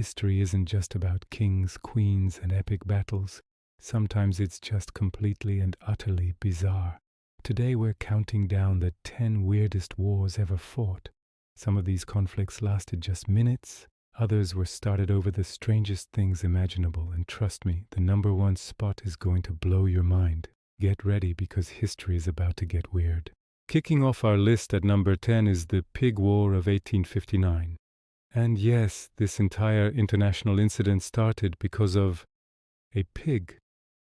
history isn't just about kings, queens, and epic battles. Sometimes it's just completely and utterly bizarre. Today we're counting down the 10 weirdest wars ever fought. Some of these conflicts lasted just minutes. Others were started over the strangest things imaginable, and trust me, the number one spot is going to blow your mind. Get ready because history is about to get weird. Kicking off our list at number 10 is the Pig War of 1859. And yes, this entire international incident started because of a pig.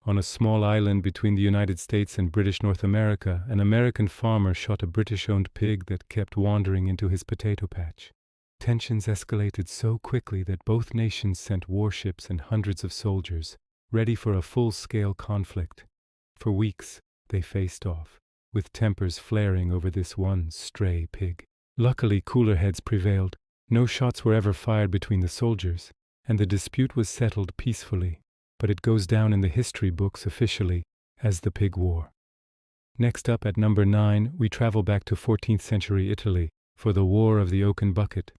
On a small island between the United States and British North America, an American farmer shot a British-owned pig that kept wandering into his potato patch. Tensions escalated so quickly that both nations sent warships and hundreds of soldiers, ready for a full-scale conflict. For weeks, they faced off, with tempers flaring over this one stray pig. Luckily, cooler heads prevailed. No shots were ever fired between the soldiers, and the dispute was settled peacefully. But it goes down in the history books officially as the Pig War. Next up at number 9, we travel back to 14th century Italy for the War of the Oaken Bucket.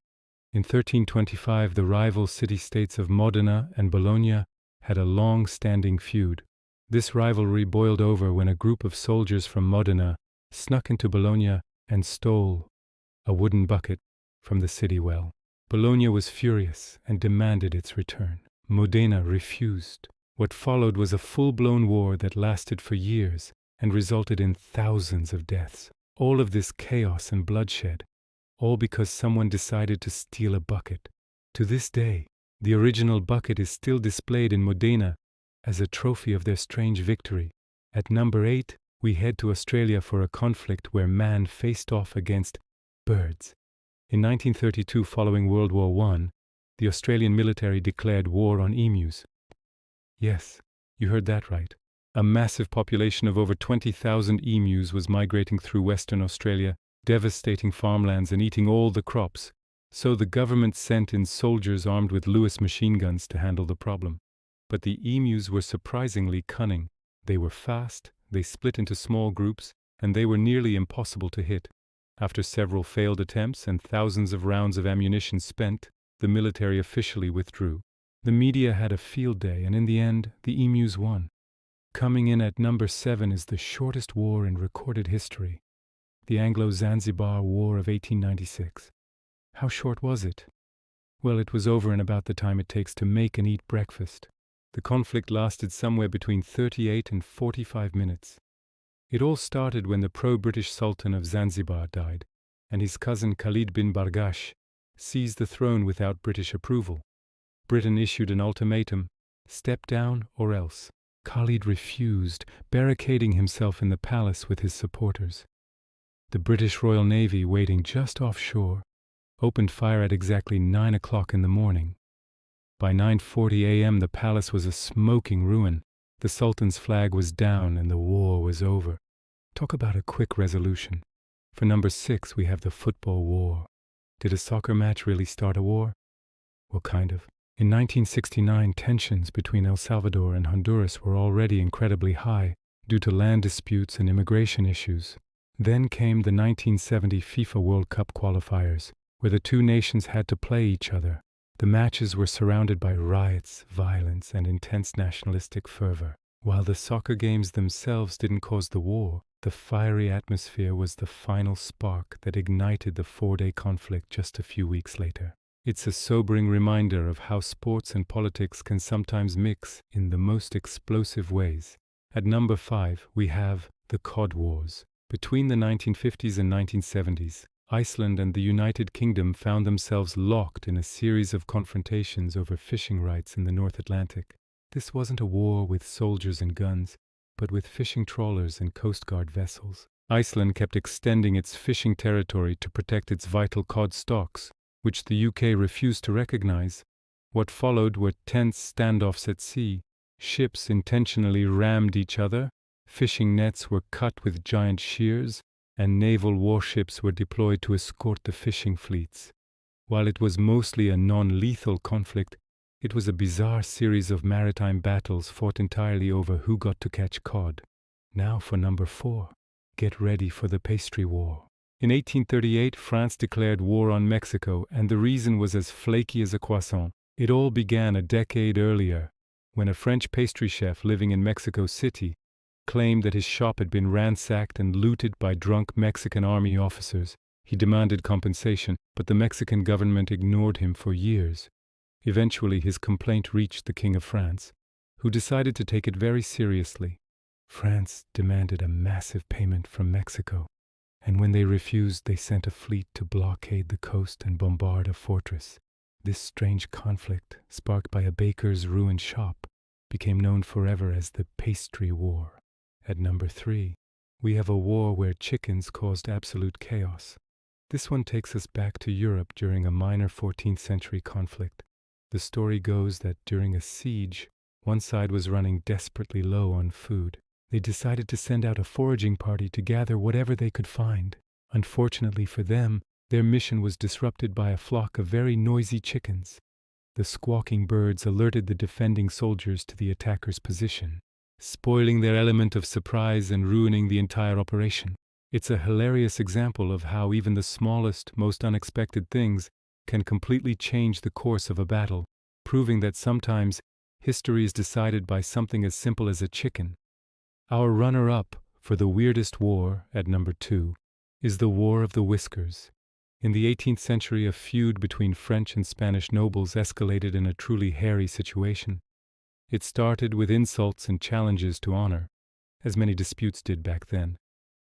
In 1325, the rival city-states of Modena and Bologna had a long-standing feud. This rivalry boiled over when a group of soldiers from Modena snuck into Bologna and stole a wooden bucket from the city well. Bologna was furious and demanded its return. Modena refused. What followed was a full-blown war that lasted for years and resulted in thousands of deaths. All of this chaos and bloodshed, all because someone decided to steal a bucket. To this day, the original bucket is still displayed in Modena as a trophy of their strange victory. At number 8, we head to Australia for a conflict where man faced off against birds. In 1932, following World War I, the Australian military declared war on emus. Yes, you heard that right. A massive population of over 20,000 emus was migrating through Western Australia, devastating farmlands and eating all the crops. So the government sent in soldiers armed with Lewis machine guns to handle the problem. But the emus were surprisingly cunning. They were fast, they split into small groups, and they were nearly impossible to hit. After several failed attempts and thousands of rounds of ammunition spent, the military officially withdrew. The media had a field day, and in the end, the emus won. Coming in at number 7 is the shortest war in recorded history, the Anglo-Zanzibar War of 1896. How short was it? Well, it was over in about the time it takes to make and eat breakfast. The conflict lasted somewhere between 38 and 45 minutes. It all started when the pro-British Sultan of Zanzibar died, and his cousin Khalid bin Bargash seized the throne without British approval. Britain issued an ultimatum: step down or else. Khalid refused, barricading himself in the palace with his supporters. The British Royal Navy, waiting just offshore, opened fire at exactly 9 o'clock in the morning. By 9:40 a.m. the palace was a smoking ruin. The Sultan's flag was down and the war was over. Talk about a quick resolution. For number 6, we have the football war. Did a soccer match really start a war? Well, kind of. In 1969, tensions between El Salvador and Honduras were already incredibly high due to land disputes and immigration issues. Then came the 1970 FIFA World Cup qualifiers, where the two nations had to play each other. The matches were surrounded by riots, violence, and intense nationalistic fervor. While the soccer games themselves didn't cause the war, the fiery atmosphere was the final spark that ignited the 4-day conflict just a few weeks later. It's a sobering reminder of how sports and politics can sometimes mix in the most explosive ways. At number 5, we have the Cod Wars. Between the 1950s and 1970s, Iceland and the United Kingdom found themselves locked in a series of confrontations over fishing rights in the North Atlantic. This wasn't a war with soldiers and guns, but with fishing trawlers and Coast Guard vessels. Iceland kept extending its fishing territory to protect its vital cod stocks, which the UK refused to recognize. What followed were tense standoffs at sea. Ships intentionally rammed each other, fishing nets were cut with giant shears, and naval warships were deployed to escort the fishing fleets. While it was mostly a non-lethal conflict, it was a bizarre series of maritime battles fought entirely over who got to catch cod. Now for number 4. Get ready for the Pastry War. In 1838, France declared war on Mexico, and the reason was as flaky as a croissant. It all began a decade earlier, when a French pastry chef living in Mexico City claimed that his shop had been ransacked and looted by drunk Mexican army officers. He demanded compensation, but the Mexican government ignored him for years. Eventually, his complaint reached the King of France, who decided to take it very seriously. France demanded a massive payment from Mexico, and when they refused, they sent a fleet to blockade the coast and bombard a fortress. This strange conflict, sparked by a baker's ruined shop, became known forever as the Pastry War. At number 3, we have a war where chickens caused absolute chaos. This one takes us back to Europe during a minor 14th century conflict. The story goes that during a siege, one side was running desperately low on food. They decided to send out a foraging party to gather whatever they could find. Unfortunately for them, their mission was disrupted by a flock of very noisy chickens. The squawking birds alerted the defending soldiers to the attackers' position, spoiling their element of surprise and ruining the entire operation. It's a hilarious example of how even the smallest, most unexpected things can completely change the course of a battle, proving that sometimes history is decided by something as simple as a chicken. Our runner-up for the weirdest war, at number 2, is the War of the Whiskers. In the 18th century, a feud between French and Spanish nobles escalated in a truly hairy situation. It started with insults and challenges to honor, as many disputes did back then.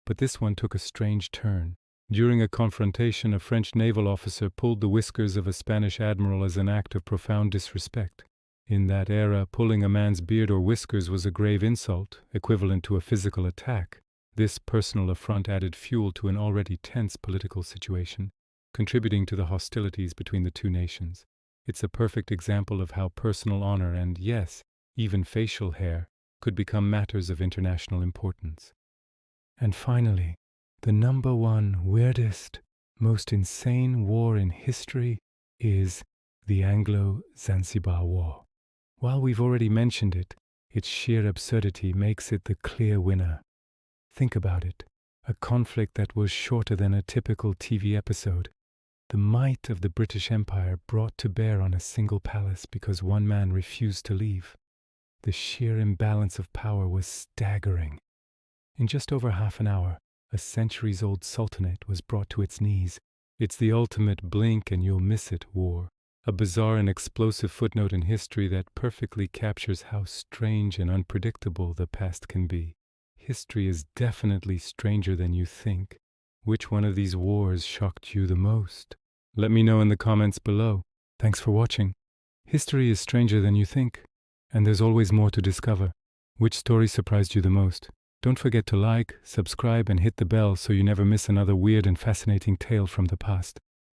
But this one took a strange turn. During a confrontation, a French naval officer pulled the whiskers of a Spanish admiral as an act of profound disrespect. In that era, pulling a man's beard or whiskers was a grave insult, equivalent to a physical attack. This personal affront added fuel to an already tense political situation, contributing to the hostilities between the two nations. It's a perfect example of how personal honor and, yes, even facial hair could become matters of international importance. And finally, the number 1 weirdest, most insane war in history is the Anglo-Zanzibar War. While we've already mentioned it, its sheer absurdity makes it the clear winner. Think about it, a conflict that was shorter than a typical TV episode. The might of the British Empire brought to bear on a single palace because one man refused to leave. The sheer imbalance of power was staggering. In just over half an hour, a centuries-old sultanate was brought to its knees. It's the ultimate blink and you'll miss it war. A bizarre and explosive footnote in history that perfectly captures how strange and unpredictable the past can be. History is definitely stranger than you think. Which one of these wars shocked you the most? Let me know in the comments below. Thanks for watching. History is stranger than you think, and there's always more to discover. Which story surprised you the most? Don't forget to like, subscribe, and hit the bell so you never miss another weird and fascinating tale from the past.